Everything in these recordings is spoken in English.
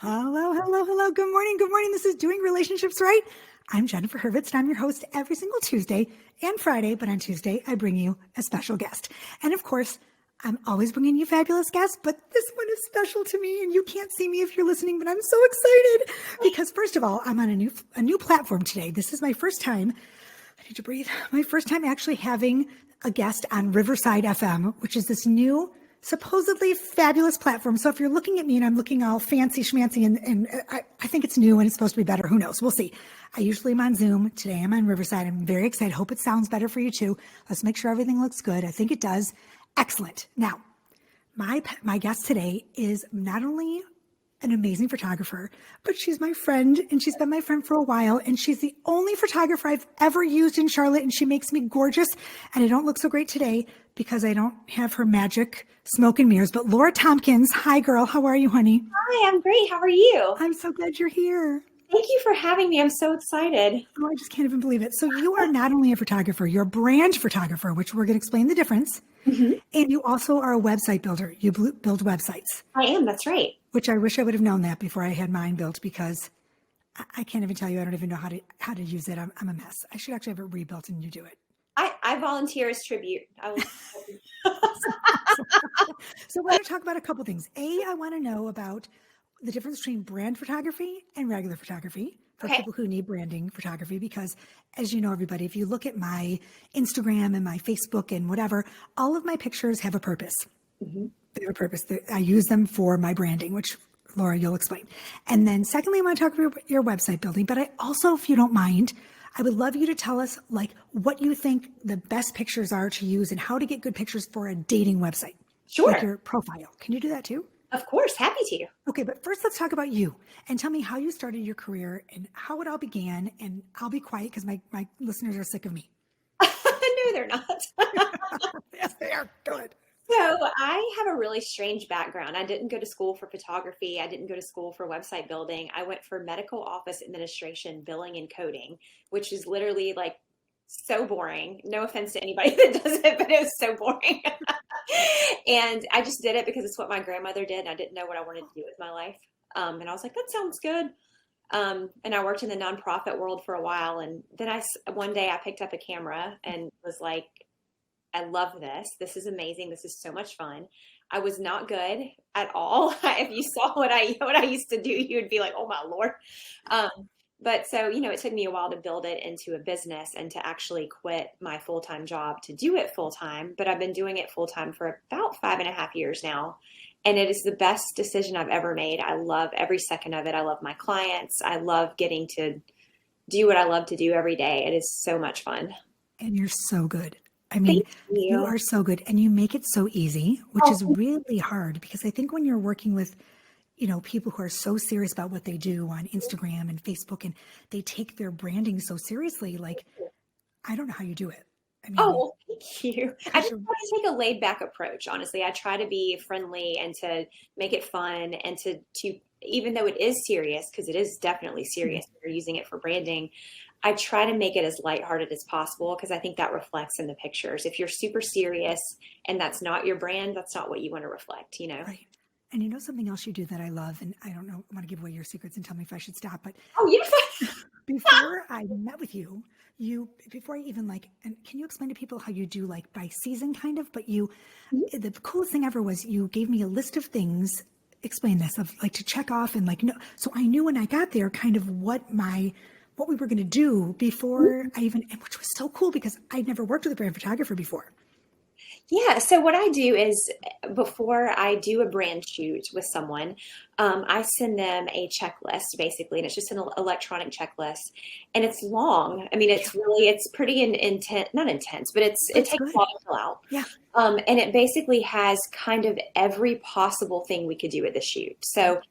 Hello, hello, hello. Good morning. Good morning. This is Doing Relationships Right. I'm Jennifer Hurwitz, and I'm your host every single Tuesday and Friday. But on Tuesday, I bring you a special guest. And of course, I'm always bringing you fabulous guests, but this one is special to me. And you can't see me if you're listening, but I'm so excited because first of all, I'm on a new platform today. This is my first time. I need to breathe. My first time actually having a guest on Riverside FM, which is this new, supposedly fabulous platform. So if you're looking at me and I'm looking all fancy schmancy and I think it's new and it's supposed to be better, who knows? We'll see. I usually am on Zoom. Today I'm on Riverside. I'm very excited. Hope it sounds better for you too. Let's make sure everything looks good. I think it does. Excellent. Now, my guest today is not only an amazing photographer, but she's my friend and she's been my friend for a while. And she's the only photographer I've ever used in Charlotte. And she makes me gorgeous. And I don't look so great today because I don't have her magic smoke and mirrors. But Laura Tompkins, hi girl. How are you, honey? Hi, I'm great. How are you? I'm so glad you're here. Thank you for having me. I'm so excited. Oh, I just can't even believe it. So you are not only a photographer, you're a brand photographer, which we're going to explain the difference. Mm-hmm. And you also are a website builder. You build websites. I am. That's right. Which I wish I would have known that before I had mine built because I can't even tell you. I don't even know how to use it. I'm a mess. I should actually have it rebuilt and you do it. I volunteer as tribute. So we're going to talk about a couple things. I want to know about the difference between brand photography and regular photography for people who need branding photography, because as you know, everybody, if you look at my Instagram and my Facebook and whatever, all of my pictures have a purpose. Mm-hmm. They have a purpose. I use them for my branding, which Laura, you'll explain. And then secondly, I want to talk about your website building, but I also, if you don't mind, I would love you to tell us like what you think the best pictures are to use and how to get good pictures for a dating website. Sure. Like your profile. Can you do that too? Of course. Happy to. Okay, but first let's talk about you and tell me how you started your career and how it all began. And I'll be quiet because my listeners are sick of me. No, they're not. Yes, they are. Good. So I have a really strange background. I didn't go to school for photography. I didn't go to school for website building. I went for medical office administration, billing and coding, which is literally like so boring. No offense to anybody that does it, but it was so boring. And I just did it because it's what my grandmother did. And I didn't know what I wanted to do with my life. And I was like, that sounds good. And I worked in the nonprofit world for a while. And then one day I picked up a camera and was like, I love this. This is amazing. This is so much fun. I was not good at all. If you saw what I used to do, you would be like, oh my Lord. But so, it took me a while to build it into a business and to actually quit my full-time job to do it full-time. But I've been doing it full-time for about 5.5 years now. And it is the best decision I've ever made. I love every second of it. I love my clients. I love getting to do what I love to do every day. It is so much fun. And you're so good. I mean, you are so good and you make it so easy, which is really hard because I think when you're working with, people who are so serious about what they do on Instagram and Facebook and they take their branding so seriously, like, I don't know how you do it. I mean, thank you. I just want to take a laid back approach. Honestly, I try to be friendly and to make it fun and to even though it is serious, because it is definitely serious, mm-hmm. You're using it for branding. I try to make it as lighthearted as possible because I think that reflects in the pictures. If you're super serious and that's not your brand, that's not what you want to reflect, Right. And something else you do that I love, and I don't know, I want to give away your secrets and tell me if I should stop, but before I met with you, before I even and can you explain to people how you do by season kind of, but mm-hmm. The coolest thing ever was you gave me a list of things, explain this, of to check off and no, so I knew when I got there kind of what we were going to do before I even, which was so cool because I'd never worked with a brand photographer before. Yeah. So what I do is before I do a brand shoot with someone, I send them a checklist basically, and it's just an electronic checklist and it's long. I mean, it's pretty intense, not intense, but it takes a while to fill out. Yeah. And it basically has kind of every possible thing we could do at the shoot. So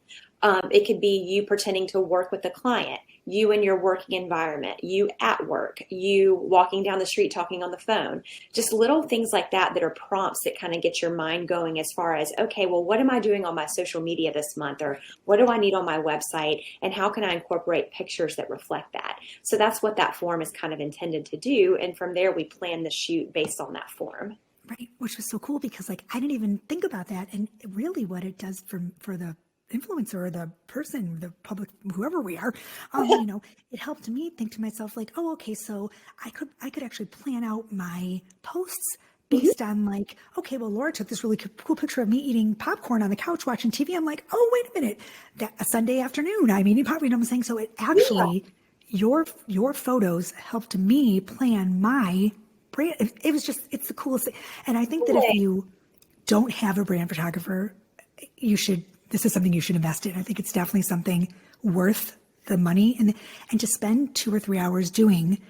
it could be you pretending to work with the client, you in your working environment, you at work, you walking down the street, talking on the phone, just little things like that are prompts that kind of get your mind going as far as, okay, well, what am I doing on my social media this month? Or what do I need on my website? And how can I incorporate pictures that reflect that? So that's what that form is kind of intended to do. And from there, we plan the shoot based on that form. Right. Which was so cool because I didn't even think about that. And really what it does for the influencer or the person, the public, whoever we are, it helped me think to myself like, oh, okay, so I could actually plan out my posts Mhm. based on like, okay, well, Laura took this really cool picture of me eating popcorn on the couch watching TV. I'm like, oh, wait a minute, that a Sunday afternoon, I'm eating popcorn. You know what I'm saying? So it Yeah, actually, your photos helped me plan my brand. It was just, it's the coolest thing. And I think that if totally. you don't have a brand photographer, this is something you should invest in. I think it's definitely something worth the money and to spend 2 or 3 hours doing,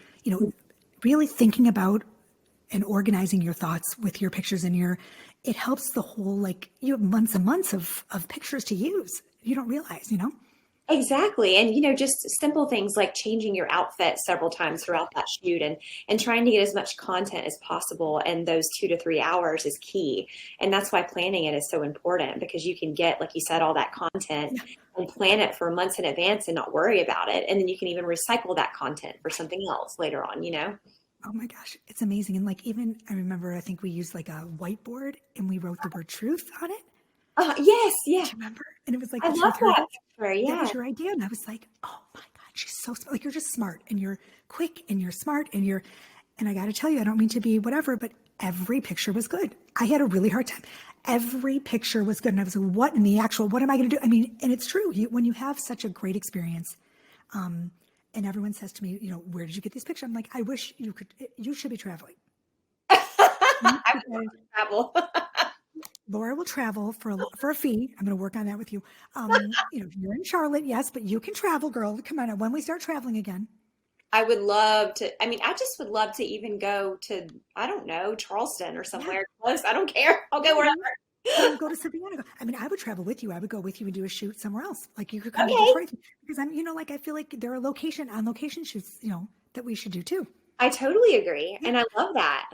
really thinking about and organizing your thoughts with your pictures and it helps the whole, like you have months and months of pictures to use. You don't realize. Exactly. And just simple things like changing your outfit several times throughout that shoot and trying to get as much content as possible. And those 2 to 3 hours is key. And that's why planning it is so important because you can get, like you said, all that content Yeah. and plan it for months in advance and not worry about it. And then you can even recycle that content for something else later on. Oh my gosh, it's amazing. And like even I remember I think we used like a whiteboard and we wrote the word truth on it. Yes, yeah. Do you remember? And it was like I the love truth that hurts. picture. That Yeah. was your idea. And I was like, oh my God, she's so smart. Like you're just smart and you're quick and you're smart and I got to tell you, I don't mean to be whatever, but every picture was good. I had a really hard time. Every picture was good. And I was like, what am I going to do? I mean, and it's true. When you have such a great experience, and everyone says to me, where did you get these pictures? I'm like, I wish you should be traveling. I would love Because to travel. Laura will travel for a fee. I'm going to work on that with you. You're in Charlotte, yes, but you can travel, girl. Come on, when we start traveling again, I would love to. I mean, I just would love to even go to, I don't know, Charleston or yeah, somewhere close. I don't care. I'll yeah, go wherever. go to Savannah. I mean, I would travel with you. I would go with you and do a shoot somewhere else. Like you could come to Okay. Detroit because like I feel like there are on location shoots, that we should do too. I totally agree. Yeah, And I love that.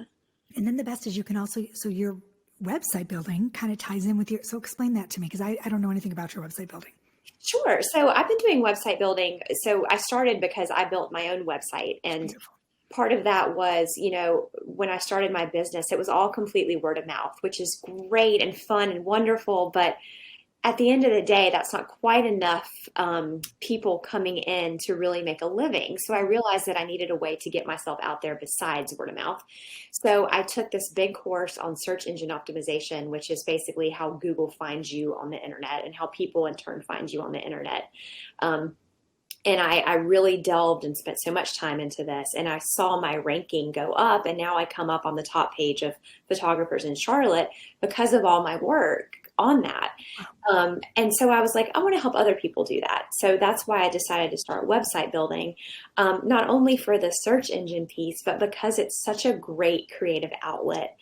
and then the best is you can also so your website building kind of ties in with your. So explain that to me because I don't know anything about your website building. Sure. So I've been doing website building. So I started because I built my own website. And Beautiful. part of that was, when I started my business, it was all completely word of mouth, which is great and fun and wonderful. But at the end of the day, that's not quite enough people coming in to really make a living. So I realized that I needed a way to get myself out there besides word of mouth. So I took this big course on search engine optimization, which is basically how Google finds you on the internet and how people in turn find you on the internet. Um, and I really delved and spent so much time into this. And I saw my ranking go up. And now I come up on the top page of photographers in Charlotte because of all my work on that. And so I was like, I want to help other people do that. So that's why I decided to start website building, not only for the search engine piece, but because it's such a great creative outlet.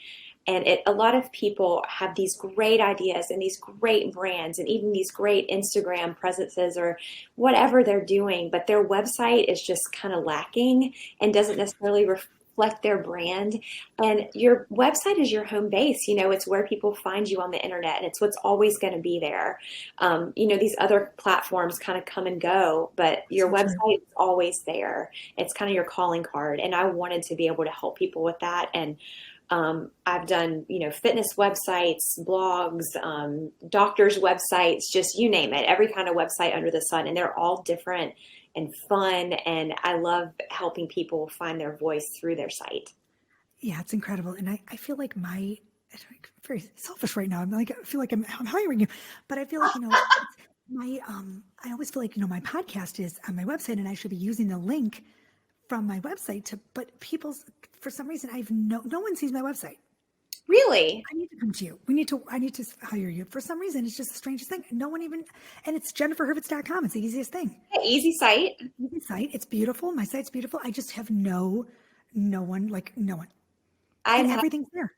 And a lot of people have these great ideas and these great brands and even these great Instagram presences or whatever they're doing, but their website is just kind of lacking and doesn't necessarily reflect their brand. And your website is your home base. It's where people find you on the internet and it's what's always going to be there. These other platforms kind of come and go, but your So true. website is always there. It's kind of your calling card. And I wanted to be able to help people with that. And I've done, fitness websites, blogs, doctors' websites, just you name it, every kind of website under the sun. And they're all different and fun. And I love helping people find their voice through their site. Yeah, it's incredible. And I feel like I'm very selfish right now. I feel like I'm hiring you, but I feel like, I always feel like, my podcast is on my website and I should be using the link from my website but for some reason, no one sees my website. Really? I need to come to you. I need to hire you. For some reason, it's just the strangest thing. No one even, and it's jenniferhurwitz.com. It's the easiest thing. Yeah, easy site. Easy site. It's beautiful. My site's beautiful. I just have no one, like no one. I'm And ha- everything's there.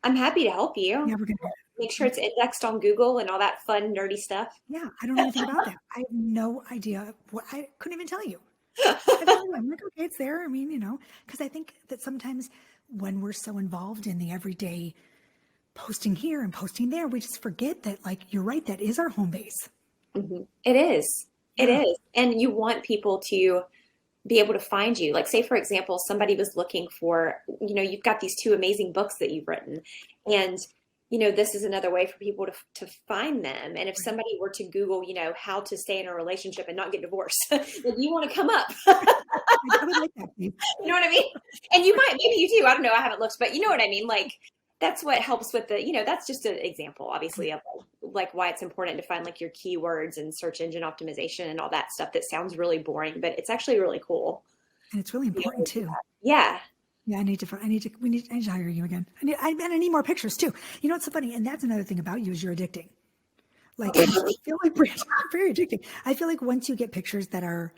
I'm happy to help Yeah, you. we're gonna. Make sure it's indexed on Google and all that fun, nerdy stuff. Yeah, I don't know anything about that. I have no idea. I couldn't even tell you. I have no idea. I'm like, okay, it's there. I mean, because I think that sometimes when we're so involved in the everyday posting here and posting there, we just forget that, like, you're right, that is our home base. It is. It Yeah. is. And you want people to be able to find you. Like, say, for example, somebody was looking for, you've got these two amazing books that you've written, and this is another way for people to find them. And if somebody were to Google, how to stay in a relationship and not get divorced, then you want to come up. I would like that, please. You know what I mean? And you might, maybe you do. I don't know. I haven't looked, but you know what I mean? Like, that's what helps with that's just an example, obviously, of like why it's important to find like your keywords and search engine optimization and all that stuff that sounds really boring, but it's actually really cool. And it's really important too. Yeah. Yeah, I need to hire you again. I need more pictures too. You know what's so funny? And that's another thing about you is you're addicting. Like, I feel like very addicting. I feel like once you get pictures that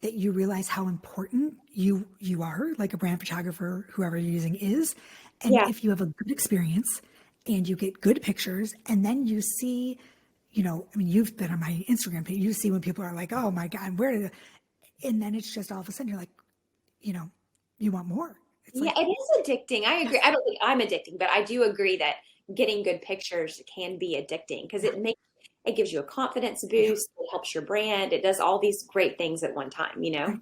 you realize how important you are, like a brand photographer, whoever you're using is. And Yeah. if you have a good experience and you get good pictures and then you see, you've been on my Instagram page, you see when people are like, oh my God, and then it's just all of a sudden you're like, you want more. It's Yeah, it is addicting. I agree. I don't think I'm addicting, but I do agree that getting good pictures can be addicting because it gives you a confidence boost, it helps your brand, it does all these great things at one time, Right.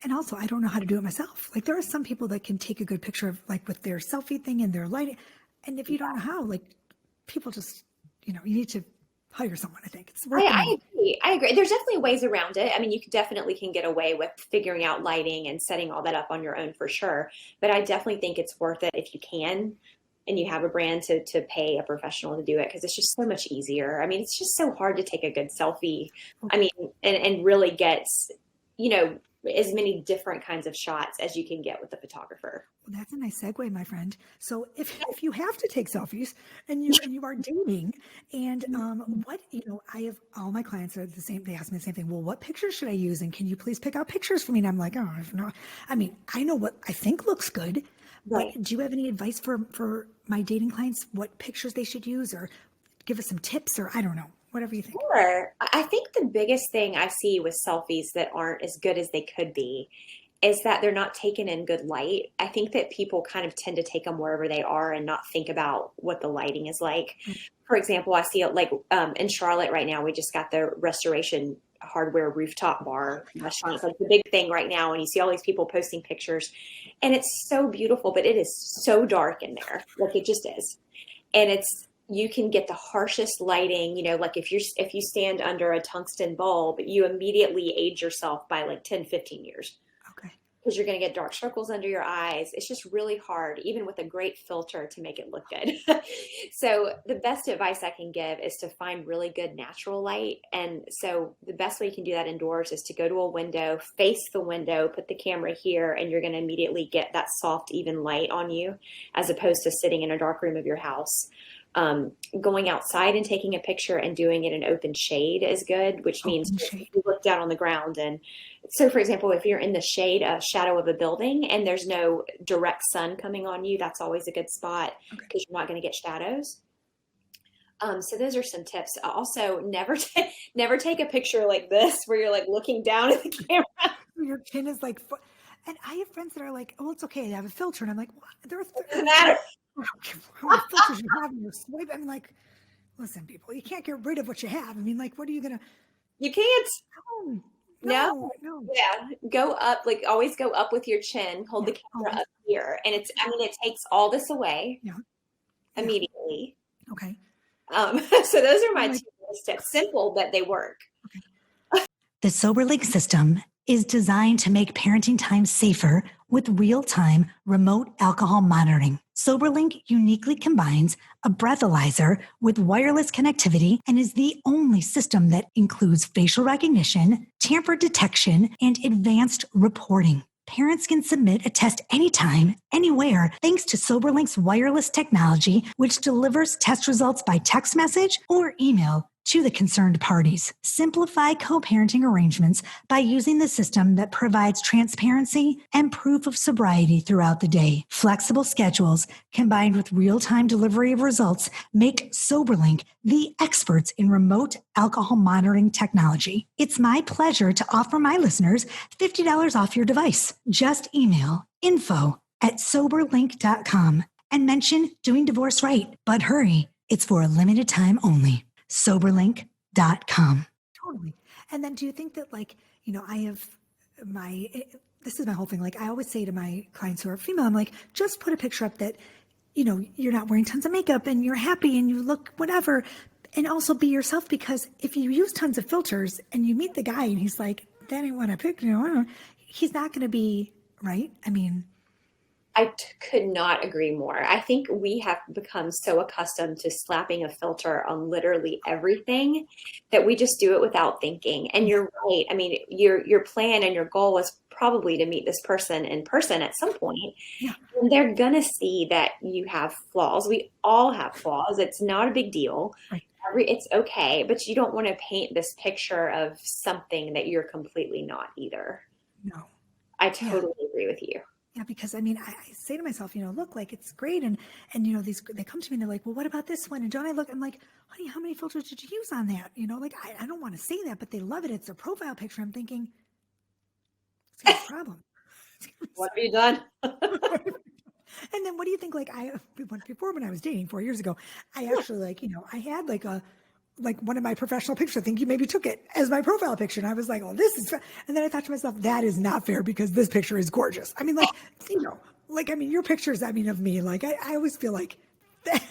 And also, I don't know how to do it myself. Like, there are some people that can take a good picture of, like, with their selfie thing and their lighting. And if you don't know how, like, people just, you need to hire someone, I think. It's worth the I money. agree. I agree. There's definitely ways around it. I mean, you definitely can get away with figuring out lighting and setting all that up on your own for sure. But I definitely think it's worth it if you can and you have a brand to pay a professional to do it because it's just so much easier. I mean, it's just so hard to take a good selfie. I mean, and really get, as many different kinds of shots as you can get with the photographer. Well, that's a nice segue, my friend. So if you have to take selfies and you are dating and what I have all my clients are the same. They ask me the same thing. Well, what pictures should I use? And can you please pick out pictures for me? And I'm like, oh no. I mean, I know what I think looks good, Right. but do you have any advice for my dating clients? What pictures they should use, or give us some tips, or I don't know, whatever you think. Sure. I think the biggest thing I see with selfies that aren't as good as they could be is that they're not taken in good light. I think that people kind of tend to take them wherever they are and not think about what the lighting is like. For example, I see it like in Charlotte right now, we just got the Restoration Hardware rooftop bar restaurant. It's like the big thing right now. And you see all these people posting pictures and it's so beautiful, but it is so dark in there. Like it just is. And you can get the harshest lighting, like if you stand under a tungsten bulb, you immediately age yourself by like 10, 15 years. Okay. Because you're going to get dark circles under your eyes. It's just really hard, even with a great filter, to make it look good. So the best advice I can give is to find really good natural light. And so the best way you can do that indoors is to go to a window, face the window, put the camera here, and you're going to immediately get that soft, even light on you, as opposed to sitting in a dark room of your house. Going outside and taking a picture and doing it in open shade is good, which means you look down on the ground. And so, for example, if you're in the shadow of a building and there's no direct sun coming on you, that's always a good spot because you're not going to get shadows. So those are some tips. Also, never take a picture like this where you're like looking down at the camera. Your chin is like, and I have friends that are like, oh, it's okay, they have a filter. And I'm like, what? It doesn't matter. How many filters you have in your swipe? I mean, like, listen, people, you can't get rid of what you have. I mean, like, what are you gonna? You can't. No. Yeah, go up. Like always, go up with your chin. Hold the camera up here, and it takes all this away immediately. Okay. So those are my two tips. Simple, but they work. Okay. The Soberlink system is designed to make parenting time safer with real-time remote alcohol monitoring. Soberlink uniquely combines a breathalyzer with wireless connectivity and is the only system that includes facial recognition, tamper detection, and advanced reporting. Parents can submit a test anytime, anywhere, thanks to Soberlink's wireless technology, which delivers test results by text message or email to the concerned parties. Simplify co-parenting arrangements by using the system that provides transparency and proof of sobriety throughout the day. Flexible schedules combined with real-time delivery of results make Soberlink the experts in remote alcohol monitoring technology. It's my pleasure to offer my listeners $50 off your device. Just email info@soberlink.com and mention Doing Divorce Right. But hurry, it's for a limited time only. Soberlink.com. Totally. And then do you think that, like, I have this is my whole thing. Like, I always say to my clients who are female, I'm like, just put a picture up that, you're not wearing tons of makeup and you're happy and you look whatever. And also be yourself, because if you use tons of filters and you meet the guy and he's like, that ain't what I picked, he's not going to be right. I mean, could not agree more. I think we have become so accustomed to slapping a filter on literally everything that we just do it without thinking. And you're right. I mean, your plan and your goal was probably to meet this person in person at some point. yeah, And they're gonna see that you have flaws. We all have flaws. It's not a big deal. right. It's okay, but you don't want to paint this picture of something that you're completely not either. No. I Yeah. totally agree with you. Yeah, because I mean, I say to myself, look, like it's great, and they come to me and they're like, well, what about this one? And don't I look? I'm like, honey, how many filters did you use on that? Like I don't want to say that, but they love it. It's their profile picture. I'm thinking, it's gonna be a problem. What have you done? And then what do you think? Like before, when I was dating 4 years ago, I actually I had like one of my professional pictures. I think you maybe took it as my profile picture. And I was like, oh, this is fair. And then I thought to myself, that is not fair, because this picture is gorgeous. I mean, like, I mean, your pictures, I mean, of me, like, I always feel like that's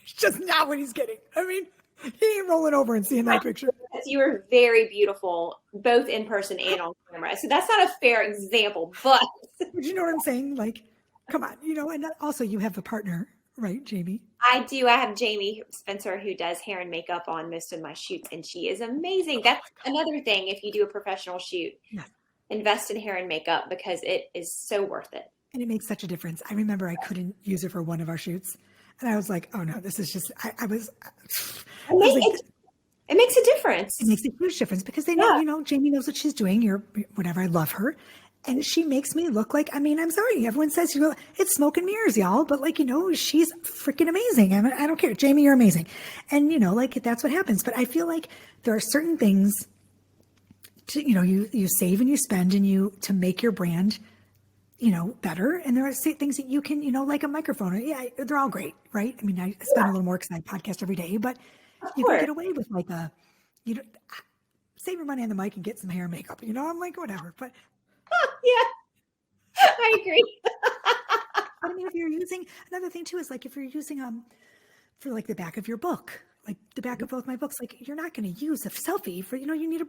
just not what he's getting. I mean, he ain't rolling over and seeing that picture. You were very beautiful, both in person and on camera. So that's not a fair example, but You know what I'm saying? Like, come on, and also you have a partner, right, Jamie? I do. I have Jamie Spencer, who does hair and makeup on most of my shoots, and she is amazing. That's another thing. If you do a professional shoot, Yes. invest in hair and makeup, because it is so worth it. And it makes such a difference. I remember I couldn't use it for one of our shoots, and I was like, oh no, this is just, I was like, It makes a difference. it makes a huge difference, because they know, Jamie knows what she's doing. Whatever. I love her. And she makes me look like, I mean, I'm sorry. Everyone says, it's smoke and mirrors, y'all. But she's freaking amazing. I mean, I don't care. Jamie, you're amazing. And, that's what happens. But I feel like there are certain things to, you save and you spend to make your brand, better. And there are things that you can, like a microphone. Yeah, they're all great, right? I mean, I spend a little more because I podcast every day, but you can get away with save your money on the mic and get some hair and makeup. I'm like, whatever. But Yeah, I agree. I mean, if you're using, another thing too is like, if you're using for like the back of your book, like the back of both my books, like you're not going to use a selfie for, you need a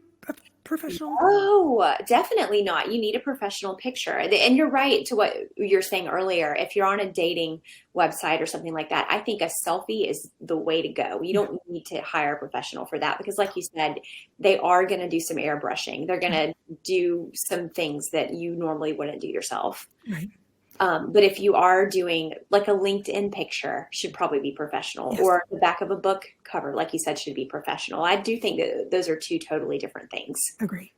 professional. Oh, definitely not. You need a professional picture. And you're right to what you're saying earlier. If you're on a dating website or something like that, I think a selfie is the way to go. You don't need to hire a professional for that, because like you said, they are going to do some airbrushing. They're going to do some things that you normally wouldn't do yourself. Right. But if you are doing like a LinkedIn picture, should probably be professional, Yes. or the back of a book cover, like you said, should be professional. I do think that those are two totally different things. Agree.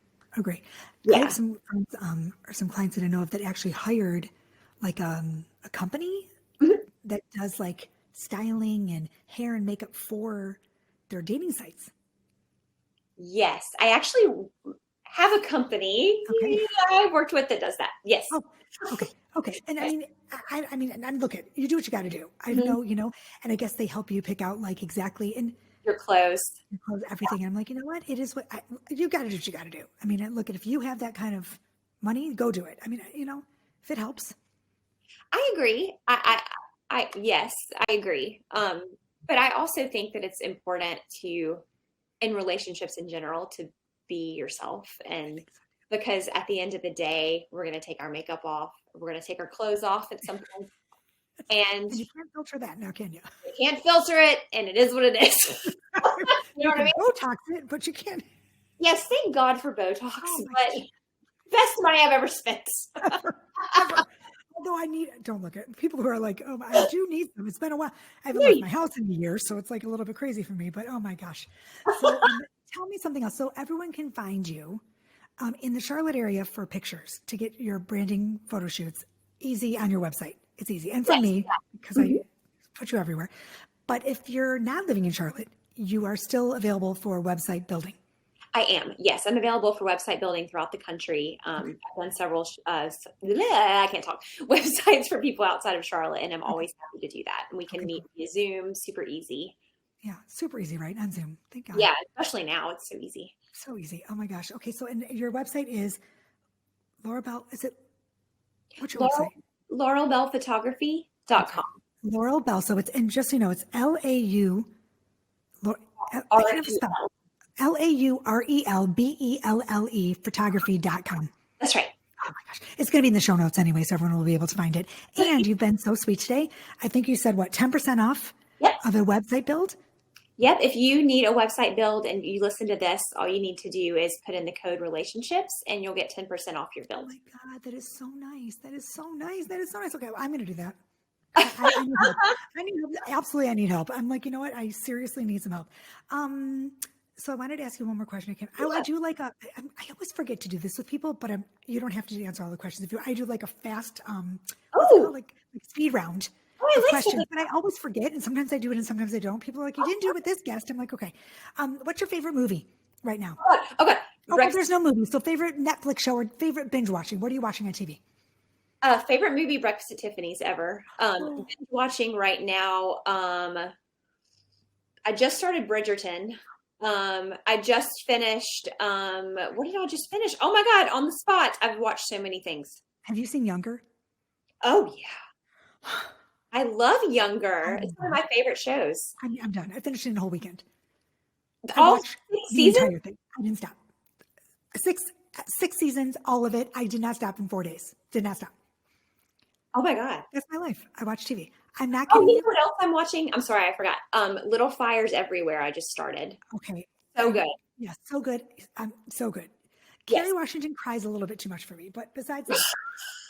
Yeah. I have some friends, or some clients that I know of that actually hired like a company that does like styling and hair and makeup for their dating sites. Yes, I actually have a company I worked with that does that. Yes. Oh, okay. And I mean, and look, you do what you got to do. I know, and I guess they help you pick out like exactly and Your clothes. everything. And I'm like, you know what? It is you got to do what you got to do. I mean, look, if you have that kind of money, go do it. I mean, if it helps. I agree. Yes, I agree. But I also think that it's important in relationships in general, to be yourself. And because at the end of the day, we're going to take our makeup off. We're going to take our clothes off at some point. And you can't filter that now, can you? You can't filter it, and it is what it is. You know what I mean? Botox it, but you can't. Yes, thank God for Botox, but best money I've ever spent. Ever. Although don't look at people who are like, oh, I do need them. It's been a while. I haven't left my house in a year, so it's like a little bit crazy for me, but oh my gosh. So tell me something else. So everyone can find you in the Charlotte area for pictures to get your branding photo shoots easy on your website. It's easy. And for me, because I put you everywhere. But if you're not living in Charlotte, you are still available for website building. I am. Yes, I'm available for website building throughout the country. I've done several, I can't talk, websites for people outside of Charlotte, and I'm always happy to do that. And we can meet via Zoom, super easy. Yeah, super easy, right? On Zoom. Thank God. Yeah, especially now, it's so easy. So easy. Oh my gosh. Okay, so and your website is Laura Bell. Is it? What's your website? LaurelBellPhotography.com. Laurel Bell. So it's, and just so you know, it's Lau. I can't ever spell R-E-L. Laurelbelle photography.com. That's right. Oh my gosh. It's going to be in the show notes anyway, so everyone will be able to find it. And you've been so sweet today. I think you said what, 10% off Yep. of a website build? Yep. If you need a website build and you listen to this, all you need to do is put in the code relationships and you'll get 10% off your Oh build. my God, that is so nice. That is so nice. That is so nice. Okay, well, I'm going to do that. I need help. I need help. Absolutely, I need help. I'm like, you know what? I seriously need some help. So I wanted to ask you one more question. I do like I always forget to do this with people, but you don't have to answer all the questions. If you, I do like a fast, what's it called? Like speed round I of like questions, but I always forget, and sometimes I do it, and sometimes I don't. People are like, you didn't do it with this guest. I'm like, okay. What's your favorite movie right now? Okay. Oh, well, there's no movie. So favorite Netflix show or favorite binge watching? What are you watching on TV? Favorite movie, Breakfast at Tiffany's ever. Binge watching right now. I just started Bridgerton. I just finished. What did I just finish? Oh my God, on the spot. I've watched so many things. Have you seen Younger? Oh yeah. I love Younger. Oh, It's one of my favorite shows. I'm done. I finished it in a whole weekend. I All watched 6 the seasons? entire thing. I didn't stop. Six seasons, all of it. I did not stop in 4 days. Did not stop. Oh my God. That's my life. I watch TV. I'm not Oh, kidding you you. know what else I'm watching? I'm sorry, I forgot. Little Fires Everywhere. I just started. Okay. So good. Yes, so good. So good. Yes. Carrie Washington cries a little bit too much for me, but besides that,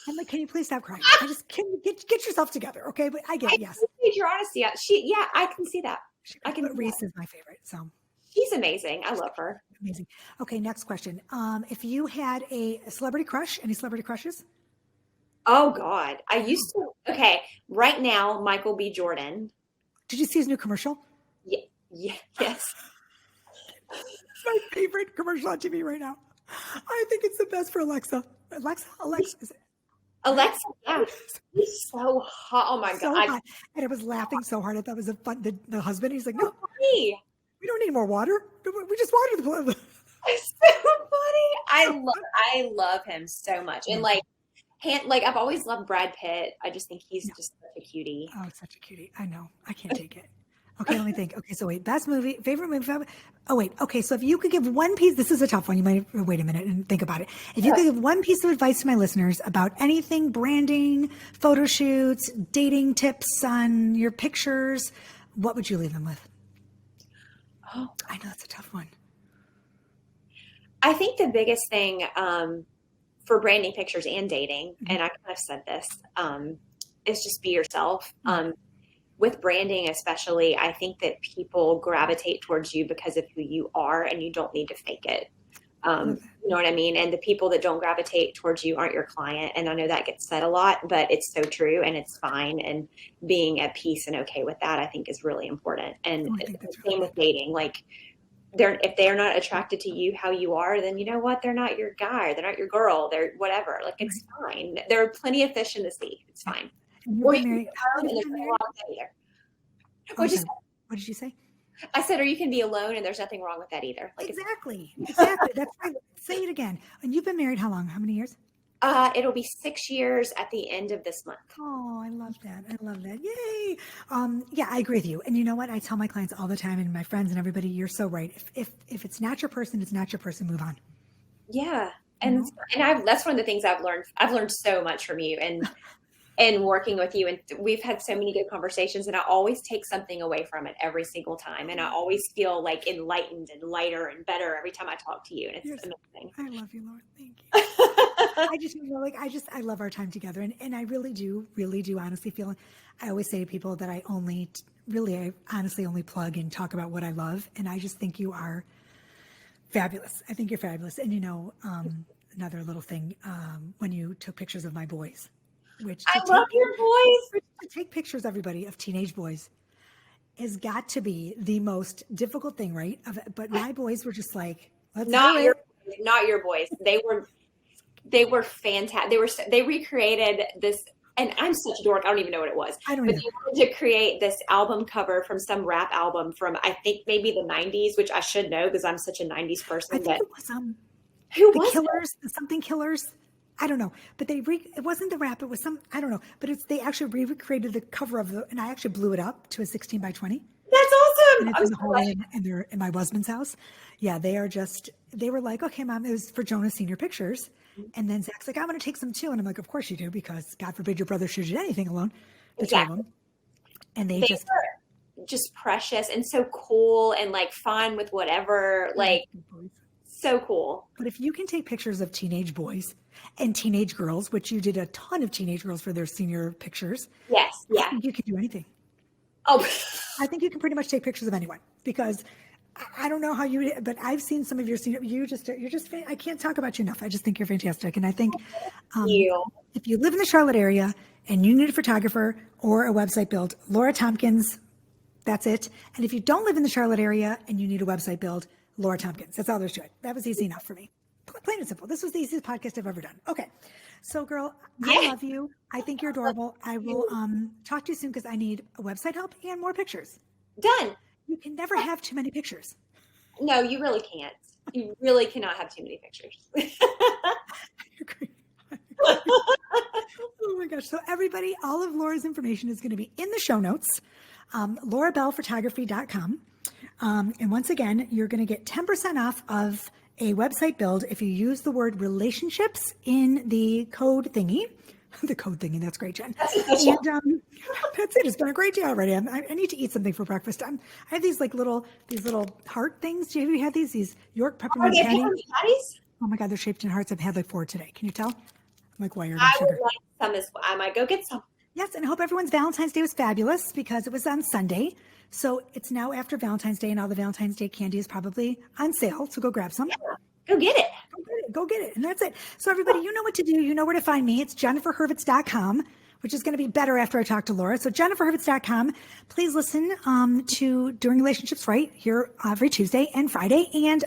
I'm like, can you please stop crying? I just can you get yourself together, okay? But I get it. Yes, appreciate your honesty. Yeah, I can see that. I can. but Reese is my favorite. So She's amazing. I love her. amazing. Okay, next question. If you had a celebrity crush, any celebrity crushes? Oh God, I used to. Okay, right now, Michael B. Jordan. Did you see his new commercial? Yeah, yes. It's my favorite commercial on TV right now. I think it's the best for Alexa. Alexa. Is it? Alexa, yeah, he's so hot. Oh my So God, hot. And I was laughing so hard. I thought it was a fun. The husband, he's like, no, funny. we don't need more water. We just water the plant. It's so funny. I love him so much, and like I've always loved Brad Pitt. I just think he's just such a cutie. Oh, such a cutie. I know. I can't take it. Okay, let me think. Okay, so wait, best movie, favorite movie. Oh, wait. Okay, so if you could give one piece, this is a tough one. You might wait a minute and think about it. If you could give one piece of advice to my listeners about anything branding, photo shoots, dating tips on your pictures, what would you leave them with? Oh, I know that's a tough one. I think the biggest thing for branding pictures and dating, and I kind of said this, is just be yourself. With branding, especially, I think that people gravitate towards you because of who you are, and you don't need to fake it. You know what I mean? And the people that don't gravitate towards you aren't your client. And I know that gets said a lot, but it's so true, and it's fine. And being at peace and okay with that, I think, is really important. And same with dating. Like, if they're not attracted to you how you are, then you know what? They're not your guy. They're not your girl. They're whatever. Like, it's fine. There are plenty of fish in the sea. It's fine. Or you can be alone and there's nothing wrong with that either. What did you say? I said, or you can be alone and there's nothing wrong with that either. Like, Exactly. That's right. Say it again. And you've been married how long? How many years? It'll be 6 years at the end of this month. Oh, I love that. I love that. Yay. Yeah, I agree with you. And you know what? I tell my clients all the time and my friends and everybody, you're so right. If it's not your person, it's not your person, move on. Yeah. And that's one of the things I've learned. I've learned so much from you and working with you. And we've had so many good conversations, and I always take something away from it every single time. And I always feel like enlightened and lighter and better every time I talk to you. And it's amazing. I love you, Lord. Thank you. I love our time together. And I really do honestly feel, I always say to people that I honestly only plug and talk about what I love. And I just think you are fabulous. I think you're fabulous. And another little thing, when you took pictures of my boys, I love your boys. To take pictures, everybody, of teenage boys has got to be the most difficult thing, right? But my boys were just like, not your boys. They were fantastic. They recreated this, and I'm such a dork. I don't even know what it was. I don't know. They wanted to create this album cover from some rap album from, I think, maybe the 90s, which I should know because I'm such a 90s person. I think it was who was Killers, something Killers. I don't know, but it wasn't the wrap. It was I don't know, but they actually recreated the cover and I actually blew it up to a 16 by 20. That's And awesome. it's I'm in so the hallway in my husband's house. Yeah, they were like, okay, Mom, it was for Jonah's senior pictures. glad. And then Zach's like, I want to take some too. And I'm like, of course you do, because God forbid your brother should do anything alone, the two of Exactly. them. And they They just, were just precious and so cool and like fine with whatever. Like so cool. but if you can take pictures of teenage boys and teenage girls, which you did a ton of teenage girls for their senior pictures, Yes. I Yeah. think you can do anything. Oh, I think you can pretty much take pictures of anyone, because I don't know how but I've seen some of your senior, you're just, I can't talk about you enough. I just think you're fantastic. And I think you. if you live in the Charlotte area and you need a photographer or a website build, Laura Tompkins, that's it. And if you don't live in the Charlotte area and you need a website build, Laura Tompkins. That's all there's to it. That was easy enough for me. Plain and simple. This was the easiest podcast I've ever done. Okay. So, girl, I Yeah. love you. I think you're adorable. I will talk to you soon, because I need a website help and more pictures. Done. You can never have too many pictures. No, you really can't. You really cannot have too many pictures. Oh my gosh. So everybody, all of Laura's information is going to be in the show notes, laurabellphotography.com. And once again, you're going to get 10% off of a website build if you use the word relationships in the code thingy. The code thingy. That's great, Jen. And that's it. It's been a great day already. I need to eat something for breakfast. I have these little heart things. Do you have these York peppermint patties? Oh my God, they're shaped in hearts. I've had like 4 today. Can you tell? I'm like wired on I sugar. would like some as well. I might go get some. Yes, and I hope everyone's Valentine's Day was fabulous, because it was on Sunday. So it's now after Valentine's Day, and all the Valentine's Day candy is probably on sale. So go grab some. Yeah, go get it. Go get it. And that's it. So everybody, you know what to do. You know where to find me. It's jenniferhurwitz.com, which is going to be better after I talk to Laura. So jenniferhurwitz.com. Please listen to Doing Relationships Right here every Tuesday and Friday. And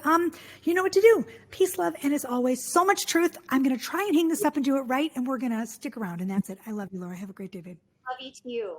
you know what to do. Peace, love, and as always, so much truth. I'm going to try and hang this up and do it right, and we're going to stick around. And that's it. I love you, Laura. Have a great day, babe. Love you too.